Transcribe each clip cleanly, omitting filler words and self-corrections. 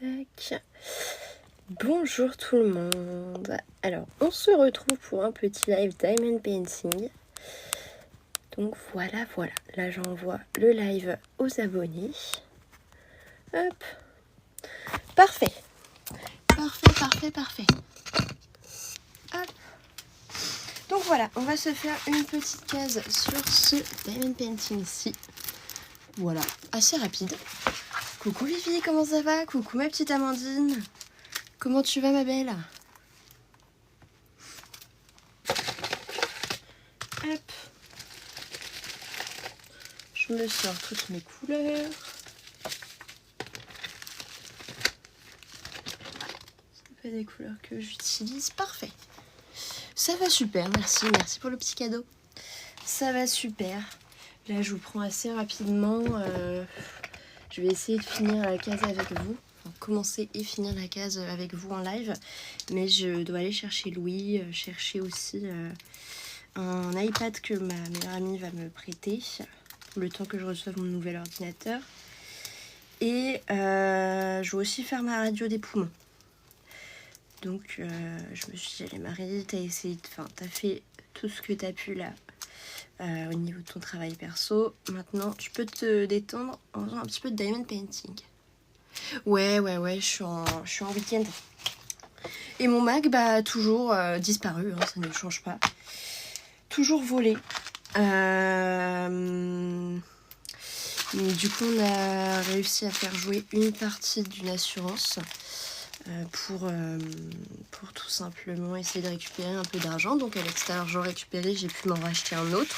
Tac. Bonjour tout le monde. Alors, on se retrouve pour un petit live Diamond Painting. Donc voilà. Là, j'envoie le live aux abonnés. Hop. Parfait. Hop. Donc voilà, on va se faire une petite case sur ce Diamond Painting-ci. Voilà, assez rapide. Coucou Vivi, comment ça va? Coucou ma petite Amandine. Comment tu vas ma belle? Hop. Je me sors toutes mes couleurs. Ça fait des couleurs que j'utilise. Parfait. Ça va super, merci pour le petit cadeau. Ça va super. Là, je vous prends assez rapidement. Je vais essayer de finir la case avec vous. Enfin, commencer et finir la case avec vous en live. Mais je dois aller chercher Louis, chercher aussi un iPad que ma meilleure amie va me prêter. Le temps que je reçoive mon nouvel ordinateur. Et je vais aussi faire ma radio des poumons. Donc je me suis dit, allez Marie, t'as fait tout ce que t'as pu là au niveau de ton travail perso. Maintenant, tu peux te détendre en faisant un petit peu de diamond painting. Ouais, je suis en week-end. Et mon Mac, toujours disparu, hein, ça ne change pas. Toujours volé. Mais du coup, on a réussi à faire jouer une partie d'une assurance pour tout simplement essayer de récupérer un peu d'argent. Donc à l'extérieur, j'ai récupéré, j'ai pu m'en racheter un autre,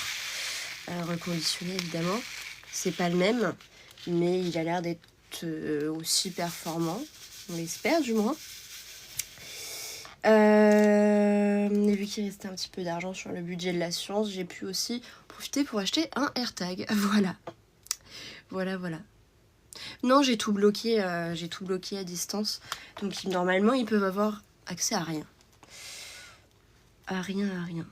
reconditionné évidemment. C'est pas le même, mais il a l'air d'être aussi performant, on l'espère du moins. Et vu qu'il restait un petit peu d'argent sur le budget de l'assurance, j'ai pu aussi profiter pour acheter un AirTag. Voilà. Non, j'ai tout bloqué à distance. Donc normalement, ils peuvent avoir accès à rien. À rien.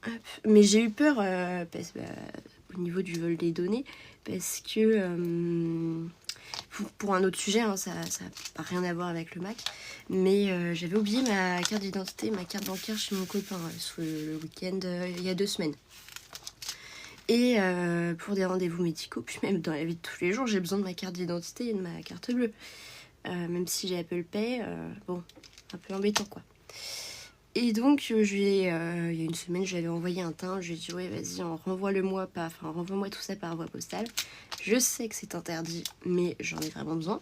Hop. Mais j'ai eu peur au niveau du vol des données, parce que pour un autre sujet, hein, ça n'a rien à voir avec le Mac, mais j'avais oublié ma carte d'identité, ma carte bancaire chez mon copain le week-end il y a 2 semaines. Et pour des rendez-vous médicaux, puis même dans la vie de tous les jours, j'ai besoin de ma carte d'identité et de ma carte bleue. Même si j'ai Apple Pay, un peu embêtant quoi. Et donc, il y a une semaine, je lui avais envoyé un timbre. Je lui ai dit, ouais, vas-y, renvoie-moi tout ça par voie postale. Je sais que c'est interdit, mais j'en ai vraiment besoin.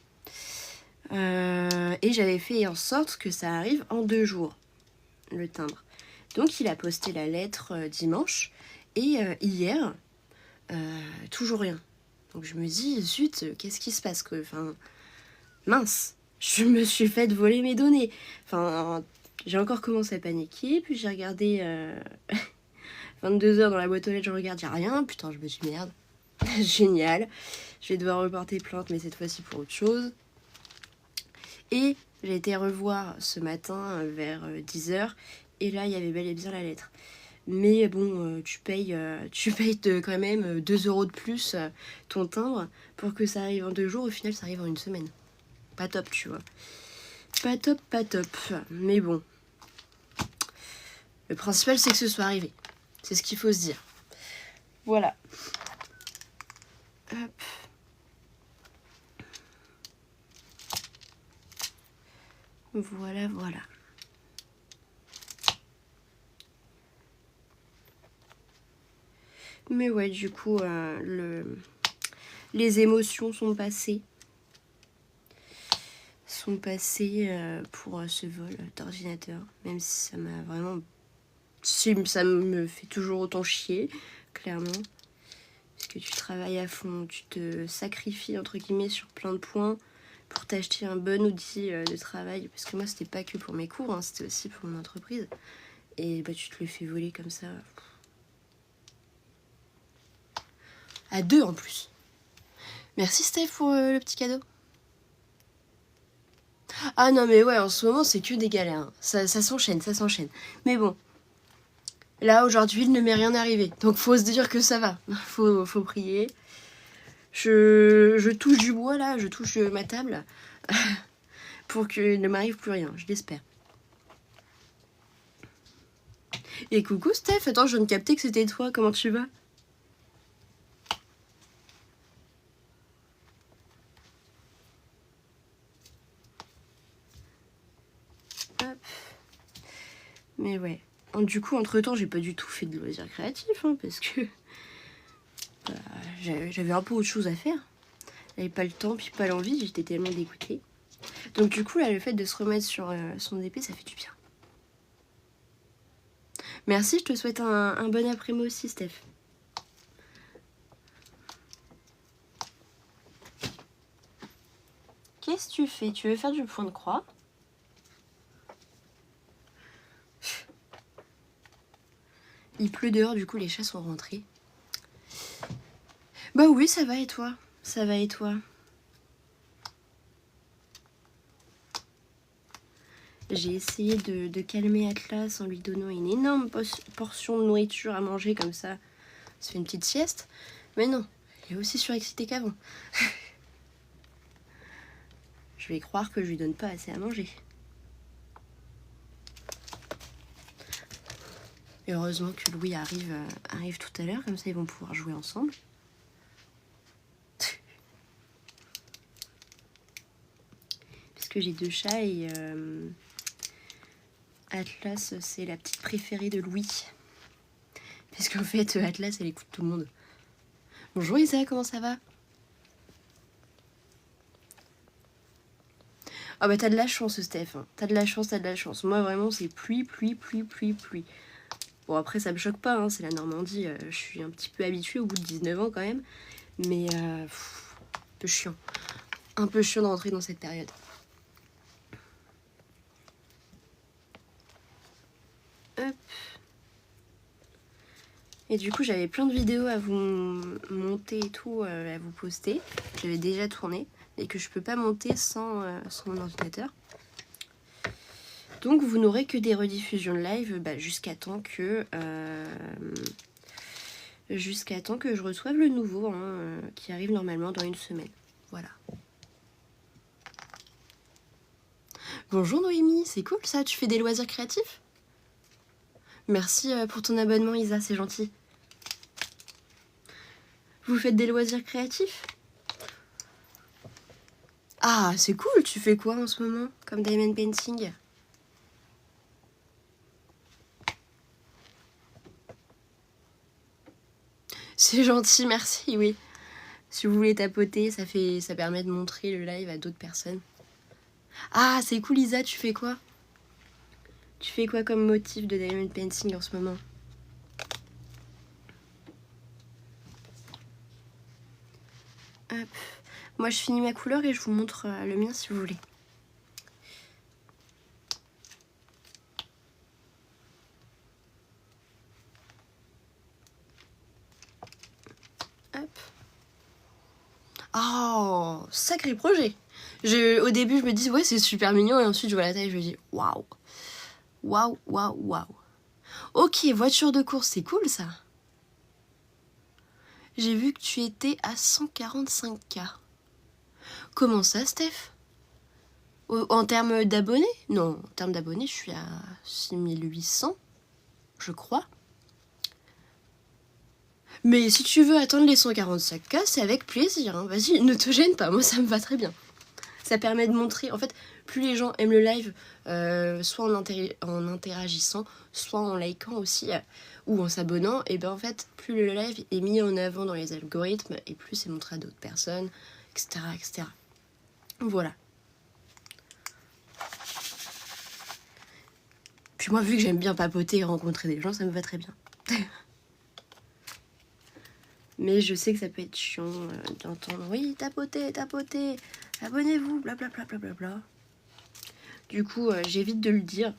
Et j'avais fait en sorte que ça arrive en 2 jours, le timbre. Donc, il a posté la lettre dimanche. Et hier, toujours rien. Donc, je me dis, zut, qu'est-ce qui se passe que, mince, je me suis fait voler mes données. J'ai encore commencé à paniquer, puis j'ai regardé 22h dans la boîte aux lettres, je regarde, y'a rien. Putain, je me dis merde, génial. Je vais devoir reporter plainte, mais cette fois-ci pour autre chose. Et j'ai été revoir ce matin vers 10h, et là, il y avait bel et bien la lettre. Mais bon, tu payes quand même 2 € de plus ton timbre pour que ça arrive en 2 jours. Au final, ça arrive en 1 semaine. Pas top, tu vois. Pas top. Mais bon. Le principal, c'est que ce soit arrivé. C'est ce qu'il faut se dire. Voilà. Hop. Voilà. Mais ouais, du coup, les émotions sont passées. Pour ce vol d'ordinateur. Même si ça m'a vraiment... Ça me fait toujours autant chier, clairement. Parce que tu travailles à fond, tu te sacrifies, entre guillemets, sur plein de points pour t'acheter un bon outil de travail. Parce que moi, c'était pas que pour mes cours, hein, c'était aussi pour mon entreprise. Et tu te le fais voler comme ça. À 2 en plus. Merci Steph pour le petit cadeau. Ah non mais ouais, en ce moment c'est que des galères, hein. Ça s'enchaîne. Mais bon, là aujourd'hui il ne m'est rien arrivé, donc faut se dire que ça va. Faut prier. Je touche du bois là, je touche ma table pour qu'il ne m'arrive plus rien, je l'espère. Et coucou Steph, attends, je viens de capter que c'était toi, comment tu vas? Hop. Mais ouais. Du coup, entre-temps, j'ai pas du tout fait de loisirs créatifs, hein, parce que j'avais un peu autre chose à faire. J'avais pas le temps, puis pas l'envie, j'étais tellement dégoûtée. Donc du coup, là, le fait de se remettre sur son épée, ça fait du bien. Merci, je te souhaite un bon après-midi aussi, Steph. Qu'est-ce que tu fais? Tu veux faire du point de croix? Il pleut dehors, du coup les chats sont rentrés. Bah oui, ça va et toi? Ça va et toi? J'ai essayé de calmer Atlas en lui donnant une énorme portion de nourriture à manger comme ça. Se fait une petite sieste. Mais non, il est aussi surexcité qu'avant. Je vais croire que je lui donne pas assez à manger. Et heureusement que Louis arrive tout à l'heure, comme ça ils vont pouvoir jouer ensemble. Puisque j'ai 2 chats et Atlas c'est la petite préférée de Louis. Puisqu'en fait Atlas elle écoute tout le monde. Bonjour Isa, comment ça va? Ah bah t'as de la chance Steph, hein. T'as de la chance, t'as de la chance. Moi vraiment c'est pluie, pluie, pluie, pluie, pluie. Bon après ça me choque pas, hein, c'est la Normandie, je suis un petit peu habituée au bout de 19 ans quand même. Mais un peu chiant. Un peu chiant de rentrer dans cette période. Hop. Et du coup j'avais plein de vidéos à vous monter et tout, à vous poster. J'avais déjà tourné et que je peux pas monter sans mon ordinateur. Donc vous n'aurez que des rediffusions de live jusqu'à temps que je reçoive le nouveau qui arrive normalement dans une semaine. Voilà. Bonjour Noémie, c'est cool ça, tu fais des loisirs créatifs? Merci pour ton abonnement Isa, c'est gentil. Vous faites des loisirs créatifs? Ah, c'est cool, tu fais quoi en ce moment comme diamond painting? C'est gentil, merci, oui. Si vous voulez tapoter, ça permet de montrer le live à d'autres personnes. Ah, c'est cool Isa, tu fais quoi? Tu fais quoi comme motif de diamond painting en ce moment? Hop. Moi je finis ma couleur et je vous montre le mien si vous voulez. Hop. Oh, sacré projet. Au début je me dis ouais c'est super mignon et ensuite je vois la taille et je me dis waouh. Waouh, waouh, waouh. Ok, voiture de course, c'est cool ça. J'ai vu que tu étais à 145K. Comment ça, Steph? En termes d'abonnés? Non, en termes d'abonnés, je suis à 6800, je crois. Mais si tu veux attendre les 145K, c'est avec plaisir. Hein. Vas-y, ne te gêne pas, moi ça me va très bien. Ça permet de montrer, en fait, plus les gens aiment le live, soit en interagissant, soit en likant aussi, ou en s'abonnant, et ben en fait, plus le live est mis en avant dans les algorithmes, et plus c'est montré à d'autres personnes, etc., etc. Voilà. Puis moi, vu que j'aime bien papoter et rencontrer des gens, ça me va très bien. Mais je sais que ça peut être chiant d'entendre « Oui, tapotez, tapotez, abonnez-vous, blablabla, blablabla. » Du coup, j'évite de le dire.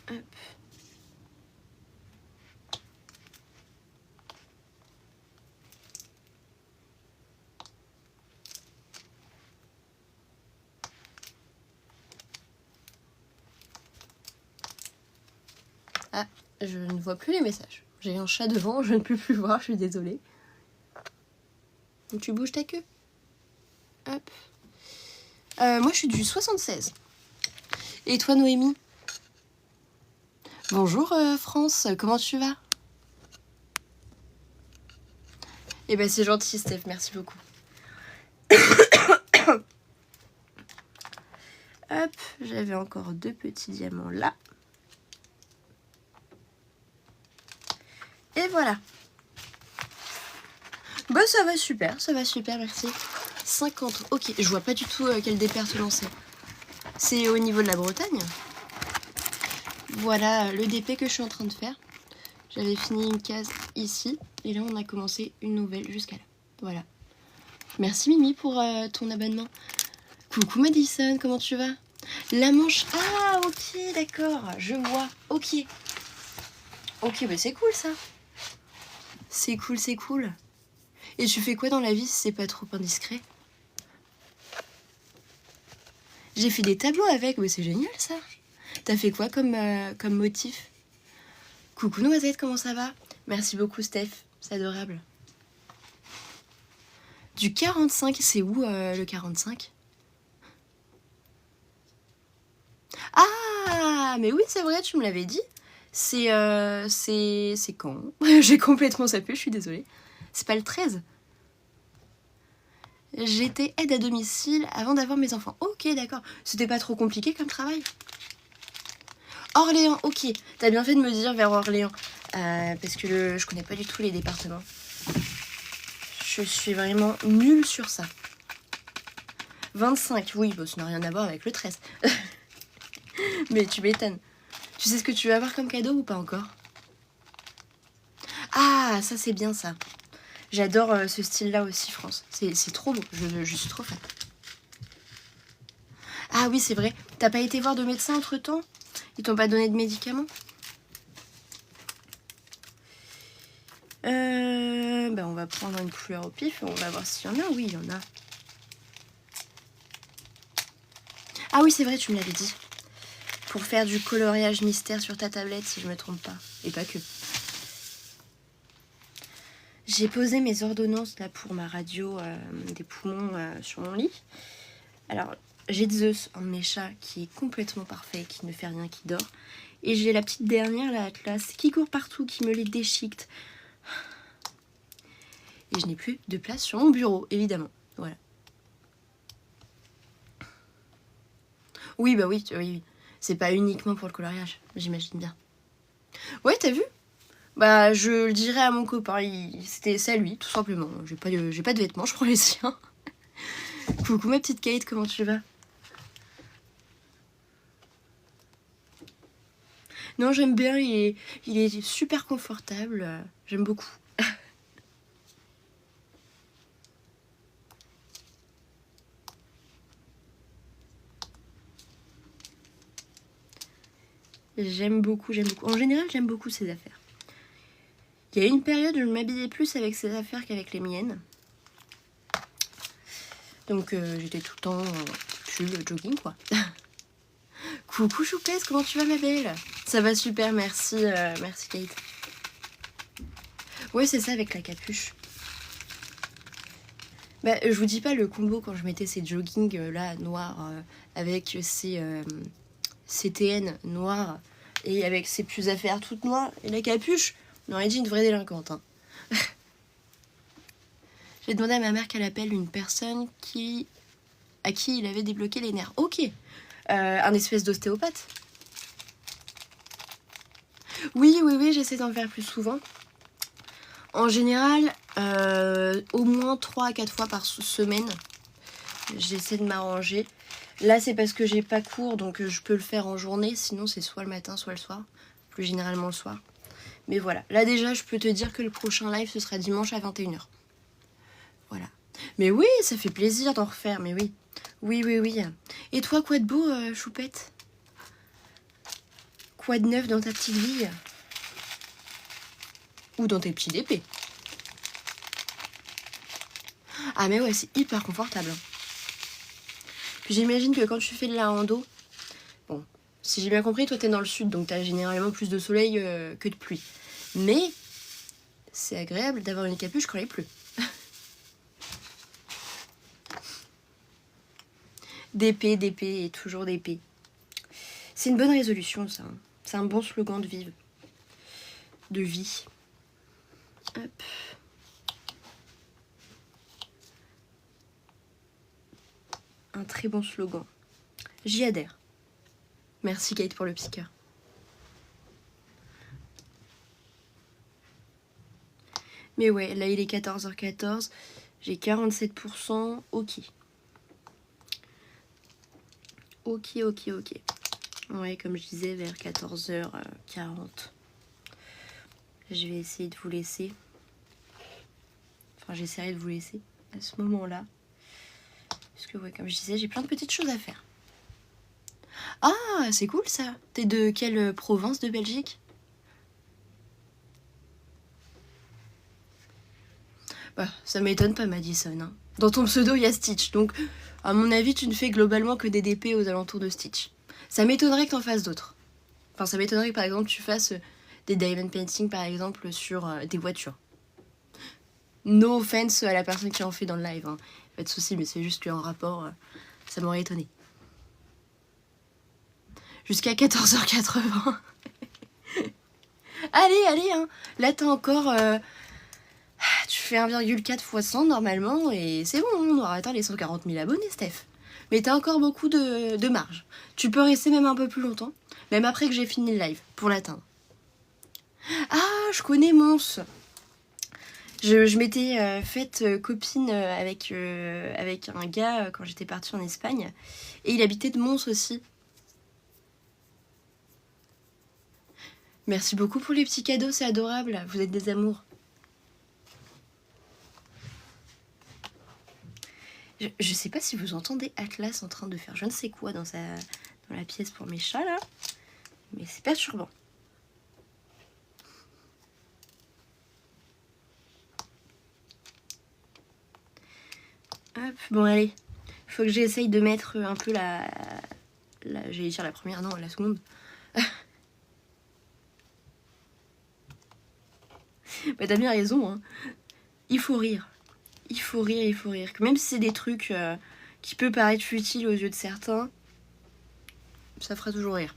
Hop. Ah, je ne vois plus les messages. J'ai un chat devant, je ne peux plus voir, je suis désolée. Donc tu bouges ta queue. Hop. Moi je suis du 76. Et toi Noémie? Bonjour France, comment tu vas? Eh ben c'est gentil Steph, merci beaucoup. Hop, j'avais encore 2 petits diamants là. Et voilà. Bah ça va super, merci. 50, ok, je vois pas du tout quel département c'est. C'est au niveau de la Bretagne. Voilà le DP que je suis en train de faire. J'avais fini une case ici, et là on a commencé une nouvelle jusqu'à là. Voilà. Merci Mimi pour ton abonnement. Coucou Madison, comment tu vas? La manche... Ah ok, d'accord, je vois, ok. Ok, bah c'est cool ça. C'est cool. Et tu fais quoi dans la vie si c'est pas trop indiscret? J'ai fait des tableaux avec, mais c'est génial ça. T'as fait quoi comme motif? Coucou Noisette, comment ça va? Merci beaucoup Steph, c'est adorable. Du 45, c'est où le 45? Ah, mais oui, c'est vrai, tu me l'avais dit. C'est quand? J'ai complètement zappé, je suis désolée. C'est pas le 13? J'étais aide à domicile avant d'avoir mes enfants. Ok, d'accord. C'était pas trop compliqué comme travail? Orléans, ok. T'as bien fait de me dire vers Orléans. Parce que je connais pas du tout les départements. Je suis vraiment nulle sur ça. 25, oui, bon, ça n'a rien à voir avec le 13. Mais tu m'étonnes. Tu sais ce que tu vas avoir comme cadeau ou pas encore? Ah, ça c'est bien ça. J'adore ce style-là aussi, France. C'est trop beau, je suis trop fan. Ah oui, c'est vrai. T'as pas été voir de médecin entre-temps? Ils t'ont pas donné de médicaments? Ben on va prendre une couleur au pif et on va voir s'il y en a. Oui, il y en a. Ah oui, c'est vrai, tu me l'avais dit. Pour faire du coloriage mystère sur ta tablette, si je me trompe pas. Et pas que. J'ai posé mes ordonnances là pour ma radio des poumons sur mon lit. Alors, j'ai Zeus, un de mes chats, qui est complètement parfait, qui ne fait rien, qui dort. Et j'ai la petite dernière, la Atlas, qui court partout, qui me les déchiquette. Et je n'ai plus de place sur mon bureau, évidemment. Voilà. Oui, bah oui, oui. C'est pas uniquement pour le coloriage, j'imagine bien. Ouais, t'as vu? Bah, je le dirais à mon copain, c'était ça lui, tout simplement. J'ai pas de vêtements, je prends les siens. Coucou ma petite Kate, comment tu vas? Non, j'aime bien, il est super confortable, j'aime beaucoup. J'aime beaucoup. En général, j'aime beaucoup ces affaires. Il y a une période où je m'habillais plus avec ces affaires qu'avec les miennes. Donc j'étais tout le temps pull, jogging quoi. Coucou Choupesse, comment tu vas ma belle? Ça va super, merci, merci Kate. Ouais, c'est ça avec la capuche. Bah, je vous dis pas le combo quand je mettais ces joggings là noirs avec ces CTN noirs et avec ces puces à faire toutes noires et la capuche. On aurait dit une vraie délinquante. Hein. J'ai demandé à ma mère qu'elle appelle une personne à qui il avait débloqué les nerfs. Ok. Un espèce d'ostéopathe. Oui, j'essaie d'en faire plus souvent. En général, au moins 3 à 4 fois par semaine, j'essaie de m'arranger. Là, c'est parce que j'ai pas cours, donc je peux le faire en journée. Sinon, c'est soit le matin, soit le soir. Plus généralement le soir. Mais voilà. Là, déjà, je peux te dire que le prochain live, ce sera dimanche à 21h. Voilà. Mais oui, ça fait plaisir d'en refaire, mais oui. Oui. Et toi, quoi de beau, Choupette? Quoi de neuf dans ta petite vie? Ou dans tes petits DP? Ah mais ouais, c'est hyper confortable. Puis j'imagine que quand tu fais de la rando, bon, Si j'ai bien compris, toi t'es dans le sud, donc t'as généralement plus de soleil que de pluie. Mais c'est agréable d'avoir une capuche quand il pleut. D'épée, d'épée et toujours d'épée. C'est une bonne résolution, ça. C'est un bon slogan de vivre. De vie. Hop. Un très bon slogan. J'y adhère. Merci Kate pour le piqueur. Mais ouais, là il est 14h14. J'ai 47%. Ok. Ok. Ouais, comme je disais, vers 14h40. Je vais essayer de vous laisser. Enfin, j'essaierai de vous laisser à ce moment-là. Parce que, ouais, comme je disais, j'ai plein de petites choses à faire. Ah, c'est cool ça. T'es de quelle province de Belgique? Bah, ça m'étonne pas, Madison. Hein. Dans ton pseudo, il y a Stitch. Donc, à mon avis, tu ne fais globalement que des DP aux alentours de Stitch. Ça m'étonnerait que t'en fasses d'autres. Enfin, ça m'étonnerait que, par exemple, tu fasses des diamond painting, par exemple, sur des voitures. No offense à la personne qui en fait dans le live. Hein. Pas de soucis, mais c'est juste qu'en rapport, ça m'aurait étonné. Jusqu'à 14h80. Allez, hein. Là, t'as encore... tu fais 1,4 x 100 normalement, et c'est bon, on aura atteint les 140 000 abonnés, Steph. Mais t'as encore beaucoup de marge. Tu peux rester même un peu plus longtemps, même après que j'ai fini le live, pour l'atteindre. Ah, je connais Mons. Je m'étais faite copine avec un gars quand j'étais partie en Espagne. Et il habitait de Mons aussi. Merci beaucoup pour les petits cadeaux, c'est adorable. Vous êtes des amours. Je sais pas si vous entendez Atlas en train de faire je ne sais quoi dans la pièce pour mes chats là. Mais c'est perturbant. Hop, bon allez. Faut que j'essaye de mettre un peu j'allais dire la première, non, la seconde. Bah t'as bien raison, hein. Il faut rire. Il faut rire. Même si c'est des trucs qui peuvent paraître futiles aux yeux de certains, ça fera toujours rire.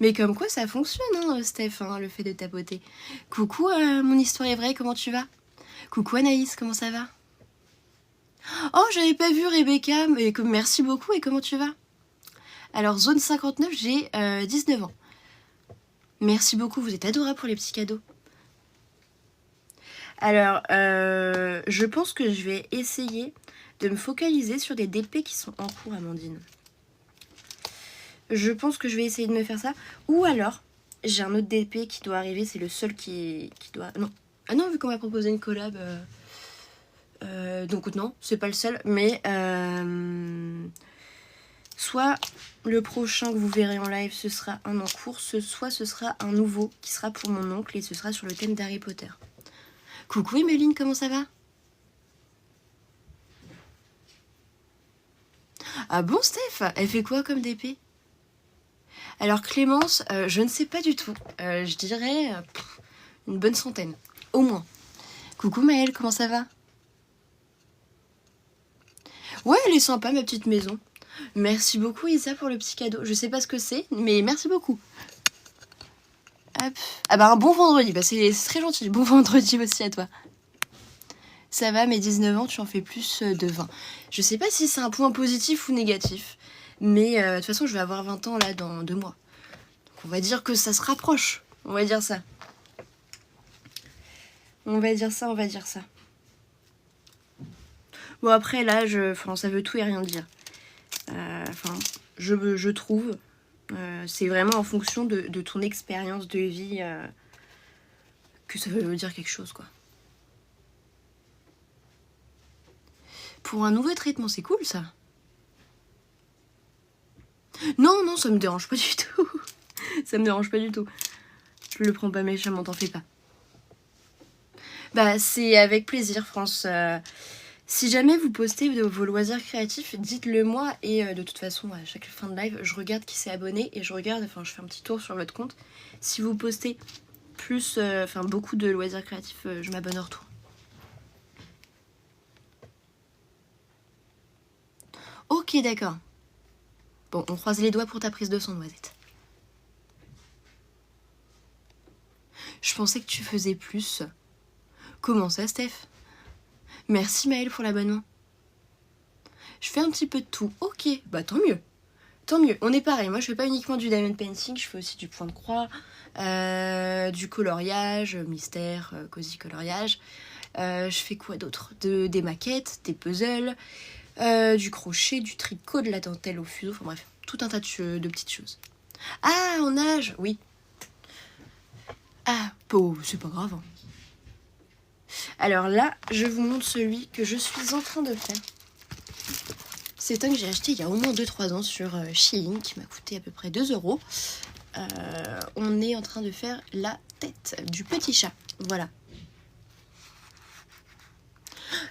Mais comme quoi ça fonctionne, hein, Steph, hein, le fait de tapoter. Coucou, mon histoire est vraie, comment tu vas? Coucou Anaïs, comment ça va? Oh, j'avais pas vu Rebecca, mais merci beaucoup, et comment tu vas? Alors, zone 59, j'ai 19 ans. Merci beaucoup, vous êtes adorable pour les petits cadeaux. Alors, je pense que je vais essayer de me focaliser sur des DP qui sont en cours, Amandine. Je pense que je vais essayer de me faire ça. Ou alors, j'ai un autre DP qui doit arriver, c'est le seul qui doit... Non. Ah non, vu qu'on m'a proposé une collab... donc non, c'est pas le seul, mais... soit le prochain que vous verrez en live, ce sera un en cours, soit ce sera un nouveau qui sera pour mon oncle et ce sera sur le thème d'Harry Potter. Coucou Emeline, comment ça va? Ah bon Steph? Elle fait quoi comme DP? Alors Clémence, je ne sais pas du tout. Je dirais une bonne centaine, au moins. Coucou Maëlle, comment ça va? Ouais, elle est sympa ma petite maison. Merci beaucoup Isa pour le petit cadeau. Je sais pas ce que c'est, mais merci beaucoup. Hop. Ah bah un bon vendredi, bah c'est très gentil. Bon vendredi aussi à toi. Ça va, mes 19 ans, tu en fais plus de 20. Je sais pas si c'est un point positif ou négatif. Mais de toute façon, je vais avoir 20 ans là dans 2 mois. Donc on va dire que ça se rapproche. On va dire ça. On va dire ça. Bon après là, ça veut tout et rien dire. Je trouve. C'est vraiment en fonction de ton expérience de vie que ça veut dire quelque chose, quoi. Pour un nouveau traitement, c'est cool, ça. Non, ça me dérange pas du tout. Ça me dérange pas du tout. Je le prends pas méchamment, t'en fais pas. Bah, c'est avec plaisir, France. Si jamais vous postez vos loisirs créatifs, dites-le moi et de toute façon à chaque fin de live, je regarde qui s'est abonné et je regarde, enfin je fais un petit tour sur votre compte. Si vous postez plus, beaucoup de loisirs créatifs, je m'abonne en retour. Ok, d'accord. Bon, on croise les doigts pour ta prise de son, Noisette. Je pensais que tu faisais plus. Comment ça, Steph? Merci Maëlle pour l'abonnement. Je fais un petit peu de tout. Ok, bah tant mieux. Tant mieux. On est pareil. Moi, je fais pas uniquement du diamond painting, je fais aussi du point de croix, du coloriage, mystère, cosy coloriage. Je fais quoi d'autre? Des maquettes, des puzzles, du crochet, du tricot, de la dentelle au fuseau. Enfin bref, tout un tas de petites choses. Ah, en nage, oui. Ah, c'est pas grave. Hein. Alors là, je vous montre celui que je suis en train de faire. C'est un que j'ai acheté il y a au moins 2-3 ans sur Shein, qui m'a coûté à peu près 2 €. On est en train de faire la tête du petit chat. Voilà.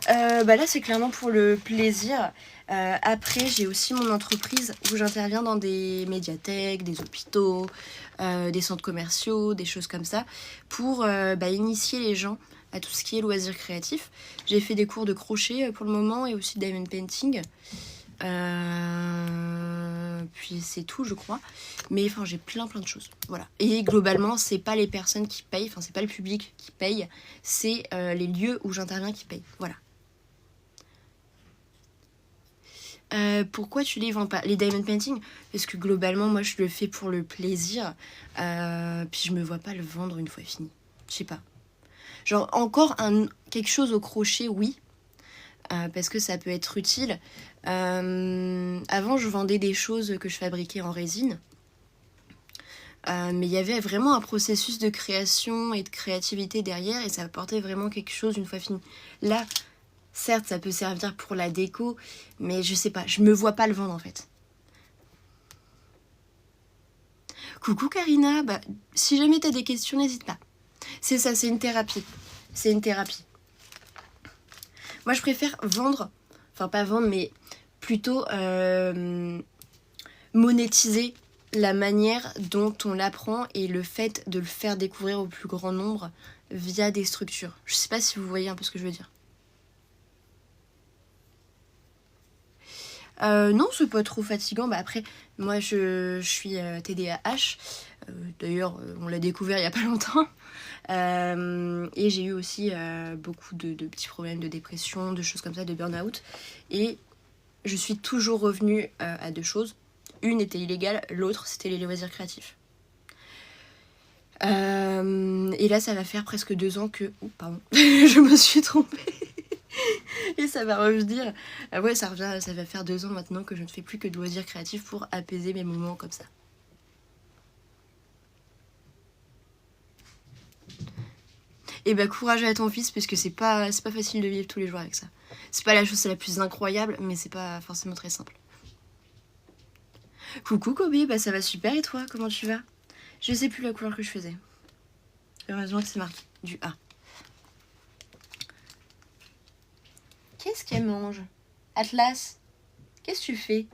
Là, c'est clairement pour le plaisir. Après, j'ai aussi mon entreprise où j'interviens dans des médiathèques, des hôpitaux, des centres commerciaux, des choses comme ça, pour initier les gens à tout ce qui est loisirs créatifs. J'ai fait des cours de crochet pour le moment et aussi de diamond painting. Puis c'est tout, je crois. Mais enfin, j'ai plein de choses. Voilà. Et globalement, c'est pas les personnes qui payent, enfin, c'est pas le public qui paye, c'est les lieux où j'interviens qui payent. Voilà. Pourquoi tu les vends pas? Les diamond painting? Parce que globalement, moi, je le fais pour le plaisir. Puis je me vois pas le vendre une fois fini. Je sais pas. Genre, encore quelque chose au crochet, oui. Parce que ça peut être utile. Avant, je vendais des choses que je fabriquais en résine. Mais il y avait vraiment un processus de création et de créativité derrière et ça apportait vraiment quelque chose une fois fini. Là, certes, ça peut servir pour la déco, mais je sais pas, je me vois pas le vendre en fait. Coucou Karina, si jamais t'as des questions, n'hésite pas. C'est ça, c'est une thérapie. C'est une thérapie. Moi, je préfère vendre, enfin pas vendre, mais plutôt monétiser la manière dont on l'apprend et le fait de le faire découvrir au plus grand nombre via des structures. Je sais pas si vous voyez un peu ce que je veux dire. Non, c'est pas trop fatigant. Après, moi je suis TDAH. D'ailleurs, on l'a découvert il y a pas longtemps. Et j'ai eu aussi beaucoup de petits problèmes de dépression, de choses comme ça, de burn-out. Et je suis toujours revenue à 2 choses. Une était illégale, l'autre c'était les loisirs créatifs. Et là, ça va faire presque 2 ans que... Oh, pardon, je me suis trompée. Et ça va revenir. Ouais, ça va faire 2 ans maintenant que je ne fais plus que de loisirs créatifs pour apaiser mes moments comme ça. Et courage à ton fils, parce que c'est pas facile de vivre tous les jours avec ça. C'est pas la chose la plus incroyable, mais c'est pas forcément très simple. Coucou Kobe, ça va super et toi, comment tu vas? Je sais plus la couleur que je faisais. Heureusement que c'est marqué du A. Qu'est-ce qu'elle mange? Atlas, qu'est-ce que tu fais?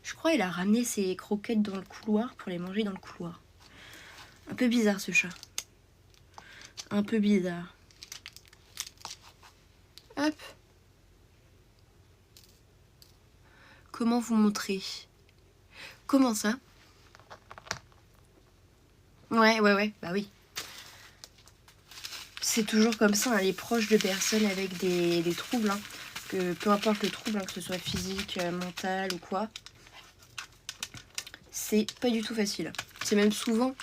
Je crois qu'elle a ramené ses croquettes dans le couloir pour les manger dans le couloir. Un peu bizarre ce chat. Un peu bizarre. Hop. Comment vous montrer? Comment ça? Ouais, bah oui. C'est toujours comme ça, elle est proche de personnes avec des troubles. Hein. Que, peu importe le trouble, hein, que ce soit physique, mental ou quoi. C'est pas du tout facile. C'est même souvent,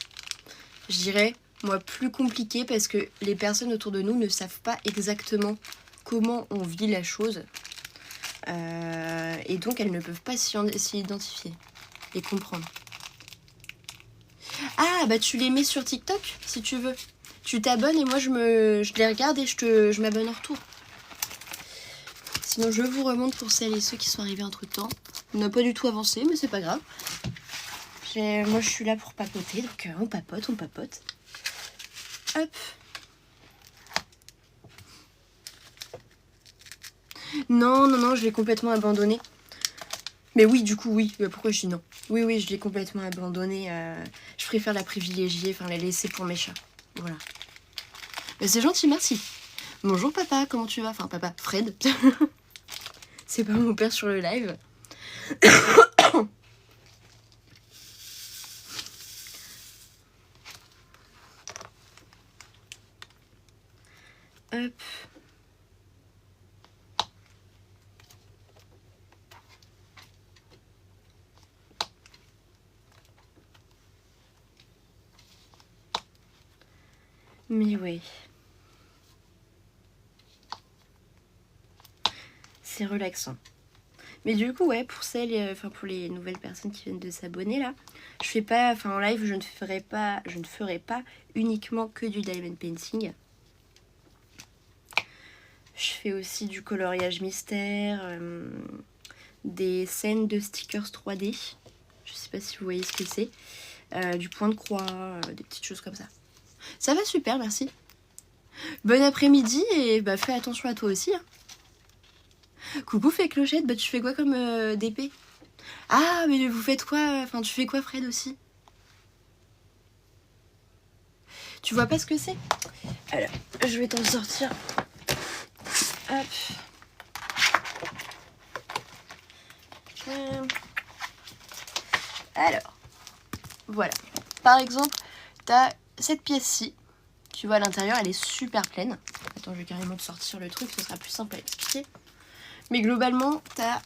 je dirais, moi, plus compliqué parce que les personnes autour de nous ne savent pas exactement comment on vit la chose. Et donc, elles ne peuvent pas s'y identifier et comprendre. Ah, tu les mets sur TikTok, si tu veux. Tu t'abonnes et moi, je les regarde et je m'abonne en retour. Sinon, je vous remonte pour celles et ceux qui sont arrivés entre-temps. On n'a pas du tout avancé, mais c'est pas grave. Moi, je suis là pour papoter, donc on papote. Hop. Non, non, non, je l'ai complètement abandonné. Mais oui, du coup, oui. Pourquoi je dis non? Oui, oui, je l'ai complètement abandonné. Je préfère la privilégier, enfin la laisser pour mes chats. Voilà. Mais c'est gentil, merci. Bonjour papa, comment tu vas? Enfin papa, Fred. C'est pas mon père sur le live. Hop. Mais oui. C'est relaxant. Mais du coup, ouais, pour celles, enfin pour les nouvelles personnes qui viennent de s'abonner là, je fais pas, enfin en live, je ne ferai pas uniquement que du diamond painting. Je fais aussi du coloriage mystère, des scènes de stickers 3D. Je sais pas si vous voyez ce que c'est. Du point de croix, des petites choses comme ça. Ça va super, merci. Bon après-midi et bah fais attention à toi aussi. Hein. Coucou fais clochette, bah tu fais quoi comme DP? Ah mais vous faites quoi? Enfin tu fais quoi Fred aussi? Tu vois pas ce que c'est? Alors, je vais t'en sortir. Hop. Alors, voilà. Par exemple, t'as cette pièce-ci. Tu vois, à l'intérieur, elle est super pleine. Attends, je vais carrément te sortir le truc, ce sera plus simple à expliquer. Mais globalement, t'as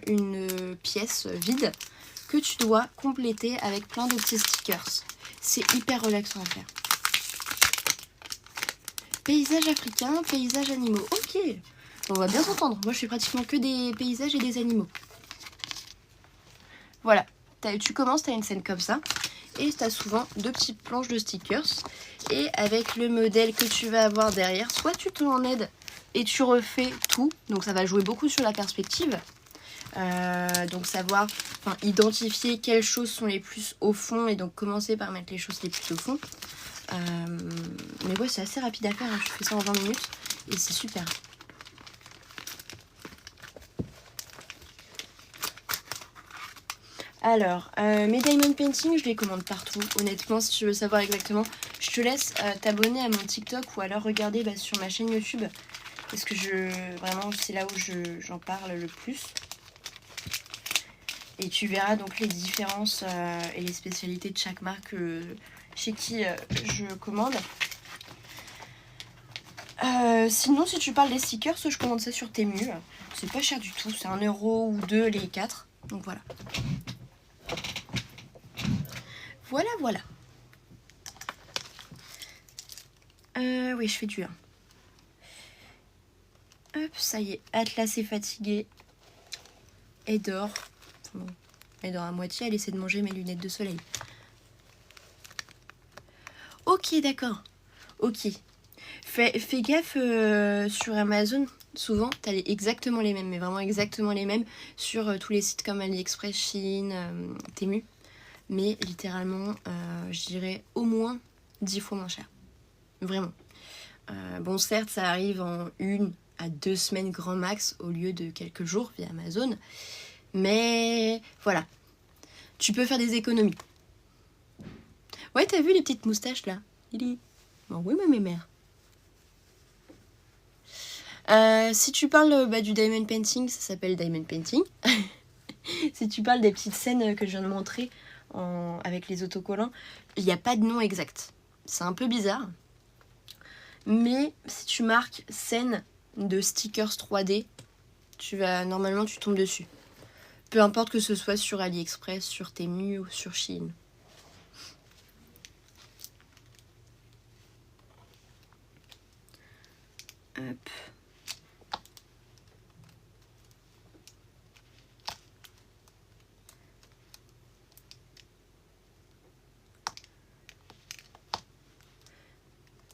une pièce vide que tu dois compléter avec plein de petits stickers. C'est hyper relaxant à faire. Paysage africain, paysages animaux. Ok, on va bien s'entendre. Moi, je fais pratiquement que des paysages et des animaux. Voilà, tu commences, tu as une scène comme ça. Et tu as souvent 2 petites planches de stickers. Et avec le modèle que tu vas avoir derrière, soit tu t'en aides et tu refais tout. Donc ça va jouer beaucoup sur la perspective. Donc savoir, identifier quelles choses sont les plus au fond. Et donc commencer par mettre les choses les plus au fond. Mais ouais, c'est assez rapide à faire. Hein. Je fais ça en 20 minutes. Et c'est super. Alors, mes diamond painting, je les commande partout. Honnêtement, si tu veux savoir exactement, je te laisse t'abonner à mon TikTok ou alors regarder sur ma chaîne YouTube. Parce que vraiment, c'est là où j'en parle le plus. Et tu verras donc les différences et les spécialités de chaque marque chez qui je commande. Sinon, si tu parles des stickers, je commande ça sur Temu. C'est pas cher du tout, c'est 1 euro ou 2 les 4. Donc voilà. Voilà, voilà. Oui, je fais du 1. Hop, ça y est. Atlas est fatiguée. Elle dort. Bon, elle dort à moitié. Elle essaie de manger mes lunettes de soleil. Ok, d'accord. Ok. Fais gaffe sur Amazon. Souvent, t'as exactement les mêmes. Mais vraiment exactement les mêmes. Sur tous les sites comme AliExpress, Shein, Temu. Mais littéralement, je dirais au moins 10 fois moins cher. Vraiment. Bon, certes, ça arrive en 1 à 2 semaines grand max au lieu de quelques jours via Amazon. Mais voilà. Tu peux faire des économies. Ouais, t'as vu les petites moustaches là? Lily. Bon, oui, mais mes mères. Si tu parles du diamond painting, ça s'appelle diamond painting. Si tu parles des petites scènes que je viens de montrer avec les autocollants, il n'y a pas de nom exact. C'est un peu bizarre. Mais si tu marques scène de stickers 3D, normalement tu tombes dessus. Peu importe que ce soit sur AliExpress, sur Temu ou sur Shein. Hop.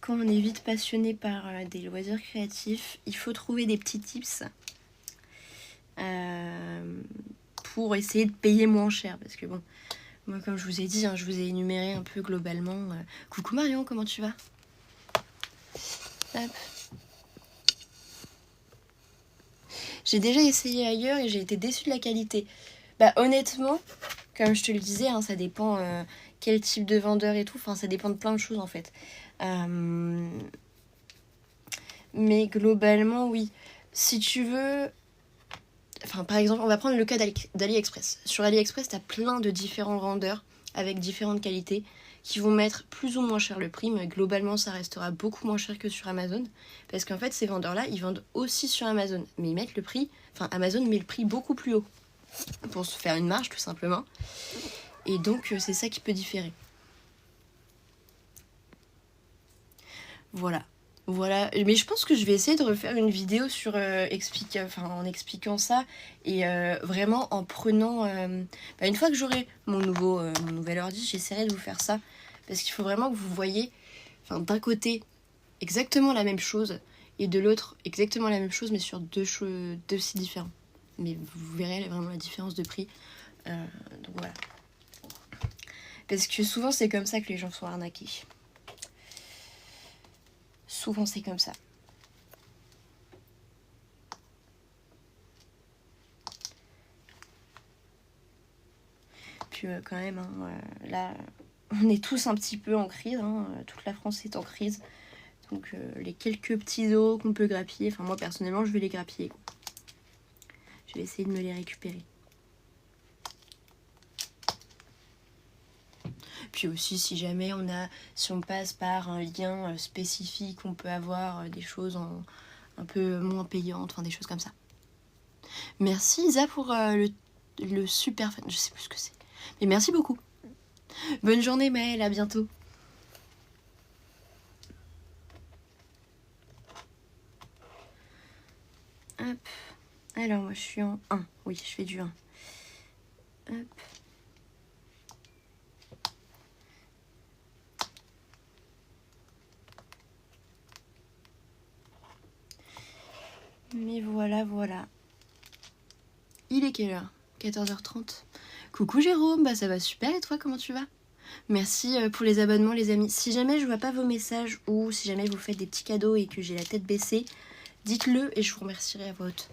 Quand on est vite passionné par des loisirs créatifs, il faut trouver des petits tips pour essayer de payer moins cher. Parce que bon, moi comme je vous ai dit, je vous ai énuméré un peu globalement. Coucou Marion, comment tu vas? Hop. J'ai déjà essayé ailleurs et j'ai été déçue de la qualité. Bah honnêtement, comme je te le disais, hein, ça dépend quel type de vendeur et tout. Enfin, ça dépend de plein de choses en fait. Mais globalement, oui. Si tu veux... Enfin, par exemple, on va prendre le cas d'AliExpress. Sur AliExpress, tu as plein de différents vendeurs avec différentes qualités qui vont mettre plus ou moins cher le prix, mais globalement, ça restera beaucoup moins cher que sur Amazon. Parce qu'en fait, ces vendeurs-là, ils vendent aussi sur Amazon. Mais ils mettent le prix... Enfin, Amazon met le prix beaucoup plus haut pour se faire une marge, tout simplement. Et donc, c'est ça qui peut différer. Voilà. Voilà, mais je pense que je vais essayer de refaire une vidéo sur en expliquant ça et vraiment en prenant... une fois que j'aurai mon nouvel ordi, j'essaierai de vous faire ça parce qu'il faut vraiment que vous voyez d'un côté exactement la même chose et de l'autre exactement la même chose mais sur deux sites différents. Mais vous verrez vraiment la différence de prix. Donc voilà. Parce que souvent c'est comme ça que les gens sont arnaqués. Souvent c'est comme ça. Puis quand même, hein, là, on est tous un petit peu en crise. Hein, toute la France est en crise. Donc les quelques petits euros qu'on peut grappiller, enfin moi personnellement je vais les grappiller. Quoi. Je vais essayer de me les récupérer. Puis aussi si jamais si on passe par un lien spécifique, on peut avoir des choses un peu moins payantes, enfin des choses comme ça. Merci Isa pour le super fan, je sais plus ce que c'est. Mais merci beaucoup. Bonne journée Maëlle, à bientôt. Hop. Alors moi je suis en 1. Oui, je fais du 1. Hop. Mais voilà. Il est quelle heure ? 14h30. Coucou Jérôme, bah ça va super et toi, comment tu vas ? Merci pour les abonnements les amis. Si jamais je vois pas vos messages ou si jamais vous faites des petits cadeaux et que j'ai la tête baissée, dites-le et je vous remercierai à voix haute.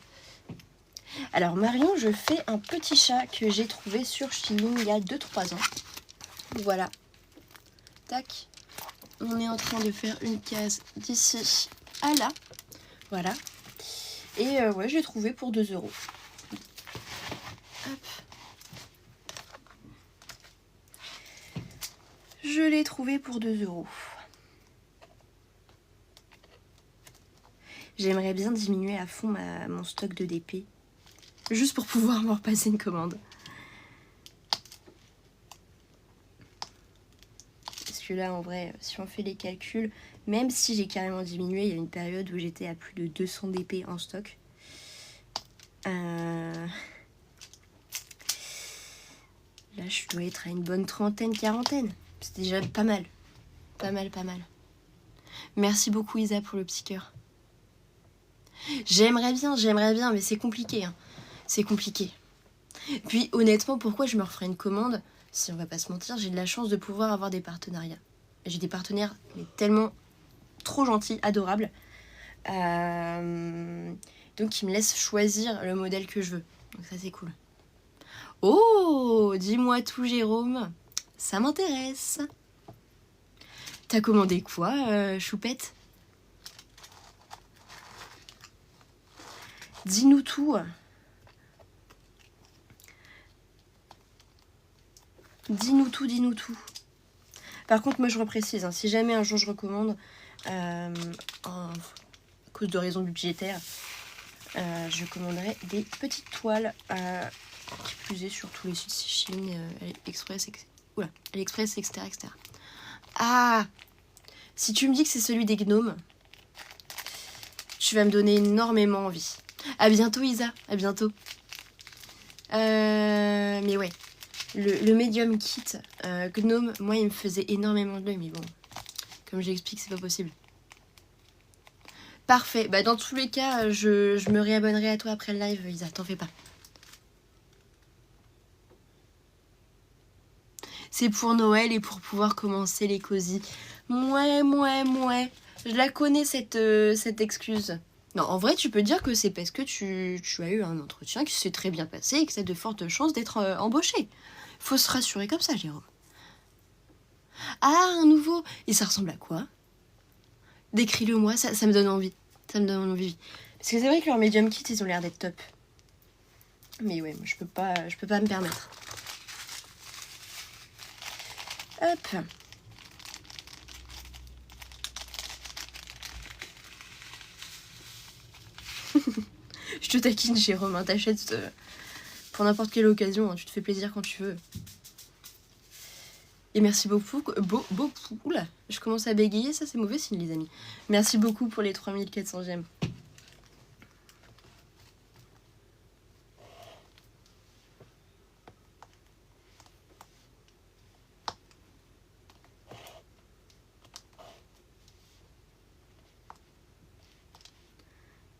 Alors Marion, je fais un petit chat que j'ai trouvé sur Shein il y a 2-3 ans. Voilà. Tac. On est en train de faire une case d'ici à là. Voilà. Et ouais, j'ai trouvé pour 2 €. Hop. Je l'ai trouvé pour 2 €. J'aimerais bien diminuer à fond mon stock de DP. Juste pour pouvoir me repasser une commande. Parce que là, en vrai, si on fait les calculs, même si j'ai carrément diminué, il y a une période où j'étais à plus de 200 DP en stock. Là, je dois être à une bonne trentaine, quarantaine. C'est déjà pas mal. Pas mal. Merci beaucoup Isa pour le petit cœur. J'aimerais bien, mais c'est compliqué. Hein. C'est compliqué. Puis honnêtement, pourquoi je me referais une commande ? Si on va pas se mentir, j'ai de la chance de pouvoir avoir des partenariats. J'ai des partenaires mais tellement trop gentils, adorables. Donc ils me laissent choisir le modèle que je veux. Donc ça c'est cool. Oh, dis-moi tout Jérôme. Ça m'intéresse. T'as commandé quoi, choupette ? Dis-nous tout. Dis-nous tout. Par contre, moi je reprécise, hein, si jamais un jour je recommande, à cause de raisons budgétaires, je commanderai des petites toiles qui plus est sur tous les sites Shein, AliExpress, etc. Ah, si tu me dis que c'est celui des gnomes, tu vas me donner énormément envie. À bientôt Isa, à bientôt. Mais ouais, le Medium Kit Gnome, moi il me faisait énormément de l'œil, mais bon, comme j'explique, c'est pas possible. Parfait, bah dans tous les cas, je me réabonnerai à toi après le live, Isa, t'en fais pas. C'est pour Noël et pour pouvoir commencer les cosy. Mouais. Je la connais cette excuse. Non, en vrai, tu peux dire que c'est parce que tu as eu un entretien qui s'est très bien passé et que ça a de fortes chances d'être embauché. Faut se rassurer comme ça, Jérôme. Ah, un nouveau. Et ça ressemble à quoi? Décris-le moi, ça me donne envie. Ça me donne envie. Parce que c'est vrai que leurs medium kits, ils ont l'air d'être top. Mais ouais, moi, je peux pas me permettre. Hop. Je te taquine, Jérôme, hein, t'achètes pour n'importe quelle occasion, hein, tu te fais plaisir quand tu veux. Et merci beaucoup, oula, je commence à bégayer, ça c'est mauvais signe les amis. Merci beaucoup pour les 3400 gemmes.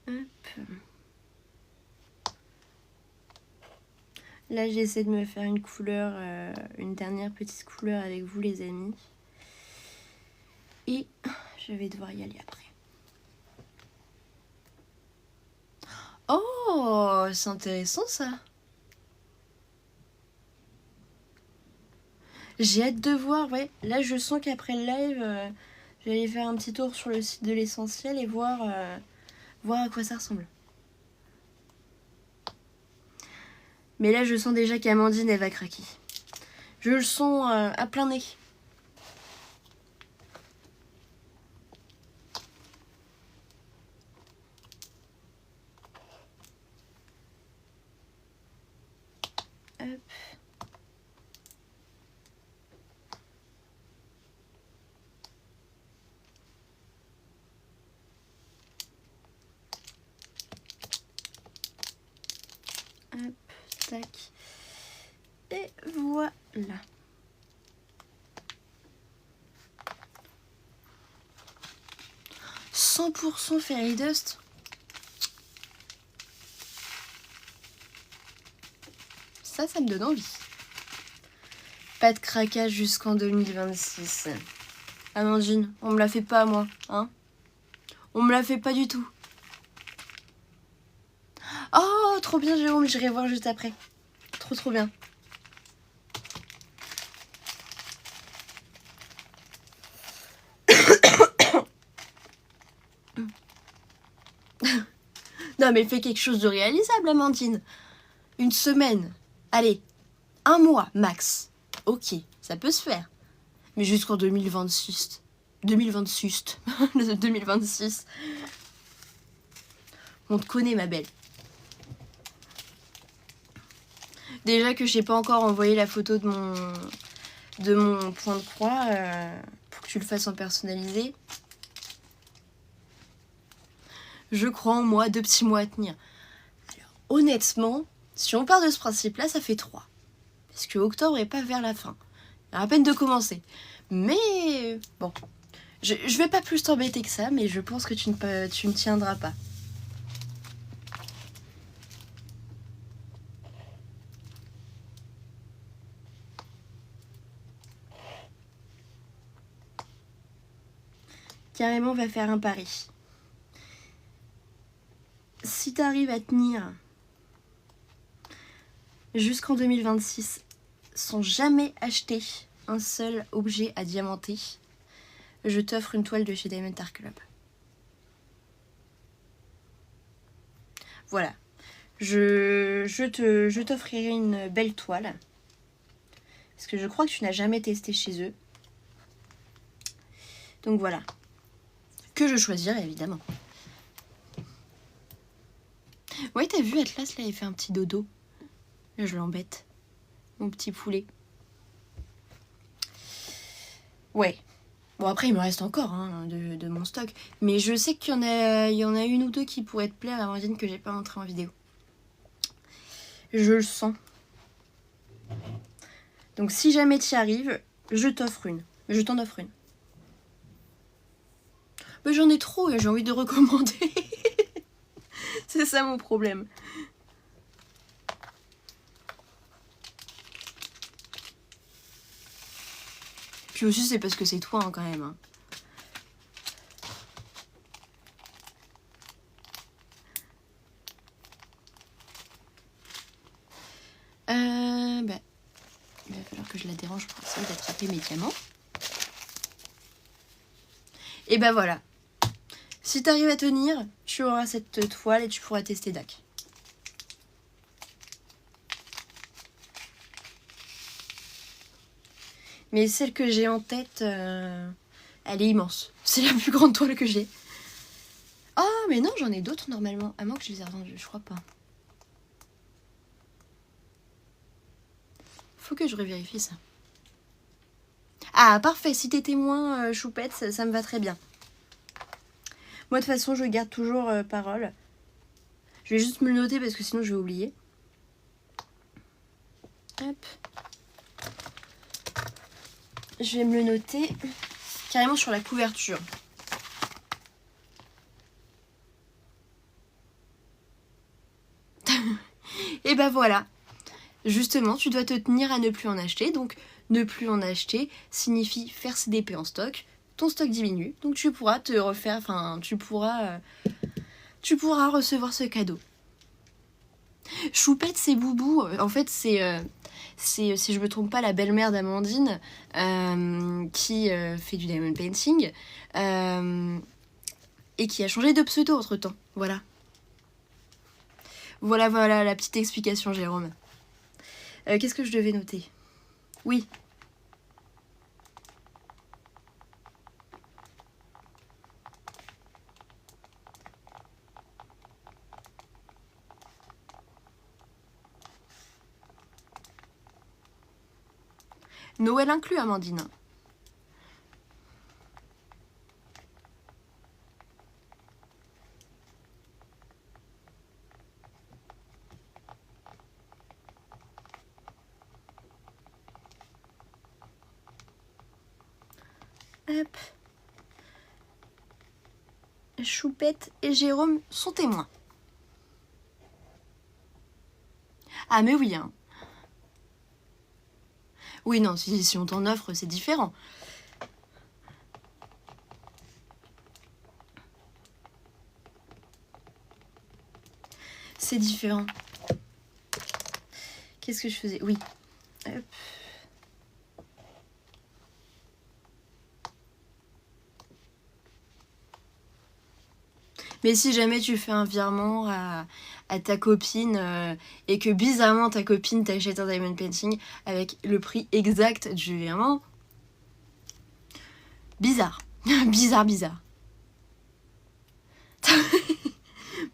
Hop. Là j'essaie de me faire une couleur, une dernière petite couleur avec vous les amis. Et je vais devoir y aller après. Oh, c'est intéressant ça. J'ai hâte de voir, ouais. Là, je sens qu'après le live, je vais aller faire un petit tour sur le site de l'essentiel et voir à quoi ça ressemble. Mais là, je sens déjà qu'Amandine, elle va craquer. Je le sens à plein nez. Hop. Hop, tac. Et voilà. 100% Fairy Dust. Ça me donne envie. Pas de craquage jusqu'en 2026. Amandine, on me la fait pas moi, hein? On me la fait pas du tout. Oh, trop bien Jérôme, j'irai voir juste après. Trop bien. Non mais fais quelque chose de réalisable Amandine. Une semaine. Allez, un mois max. Ok, ça peut se faire. Mais jusqu'en 2026. 2026. 2026. On te connaît ma belle. Déjà que j'ai pas encore envoyé la photo de mon point de croix pour que tu le fasses en personnalisé. Je crois en moi, 2 petits mois à tenir. Alors, honnêtement, si on part de ce principe-là, ça fait 3. Parce que octobre est pas vers la fin. Il y a à peine de commencer. Mais bon, je vais pas plus t'embêter que ça, mais je pense que tu ne tiendras pas. Carrément, on va faire un pari. Si t'arrives à tenir jusqu'en 2026 sans jamais acheter un seul objet à diamanter, je t'offre une toile de chez Diamond Art Club. Voilà. Je t'offrirai une belle toile. Parce que je crois que tu n'as jamais testé chez eux. Donc voilà. Que je choisirai évidemment. Ouais, t'as vu Atlas là, il fait un petit dodo. Là, je l'embête. Mon petit poulet. Ouais. Bon, après, il me reste encore hein, de mon stock. Mais je sais qu'il y en a une ou deux qui pourraient te plaire, Amandine, que j'ai pas montré en vidéo. Je le sens. Donc, si jamais tu y arrives, je t'offre une. Je t'en offre une. Mais j'en ai trop et j'ai envie de recommander. C'est ça mon problème. Puis aussi, c'est parce que c'est toi hein, quand même. Hein. Bah, il va falloir que je la dérange pour essayer d'attraper mes diamants. Et bah voilà. Si tu arrives à tenir, tu auras cette toile et tu pourras tester DAC. Mais celle que j'ai en tête, elle est immense. C'est la plus grande toile que j'ai. Oh, mais non, j'en ai d'autres normalement. À moins que je les ai revendues, je crois pas. Faut que je revérifie ça. Ah, parfait. Si t'es témoin, Choupette, ça me va très bien. Moi, de toute façon, je garde toujours parole. Je vais juste me le noter parce que sinon, je vais oublier. Hop. Je vais me le noter carrément sur la couverture. Et ben voilà. Justement, tu dois te tenir à ne plus en acheter. Donc, ne plus en acheter signifie faire ses DP en stock. Ton stock diminue. Donc, tu pourras te refaire... Enfin, tu pourras recevoir ce cadeau. Choupette, c'est Boubou. En fait, c'est si je me trompe pas, la belle-mère d'Amandine qui fait du diamond painting et qui a changé de pseudo entre-temps. Voilà. Voilà la petite explication, Jérôme. Qu'est-ce que je devais noter? Oui. Noël inclus, Amandine. Hop. Choupette et Jérôme sont témoins. Ah mais oui, hein. Oui, non, si on t'en offre, c'est différent. C'est différent. Qu'est-ce que je faisais? Oui. Hop. Mais si jamais tu fais un virement à ta copine et que bizarrement ta copine t'achète un diamond painting avec le prix exact du virement, bizarre. bizarre.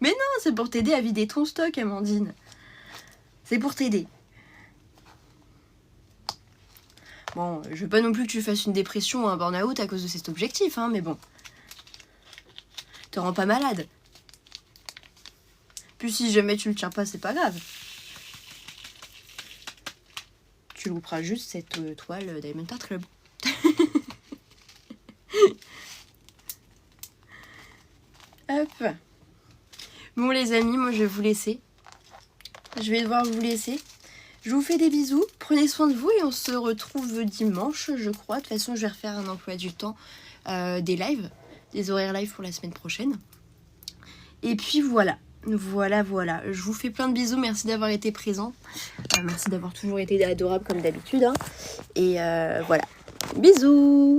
Mais non, c'est pour t'aider à vider ton stock, Amandine. C'est pour t'aider. Bon, je veux pas non plus que tu fasses une dépression ou un burn-out à cause de cet objectif, hein, mais bon. Te rends pas malade. Puis si jamais tu le tiens pas, c'est pas grave. Tu louperas juste cette toile Diamond Art Club. Hop. Bon les amis, moi je vais vous laisser. Je vais devoir vous laisser. Je vous fais des bisous. Prenez soin de vous et on se retrouve dimanche, je crois. De toute façon, je vais refaire un emploi du temps des lives, des horaires live pour la semaine prochaine. Et puis voilà. Voilà. Je vous fais plein de bisous. Merci d'avoir été présent. Merci d'avoir toujours été adorable comme d'habitude. Hein. Et voilà. Bisous.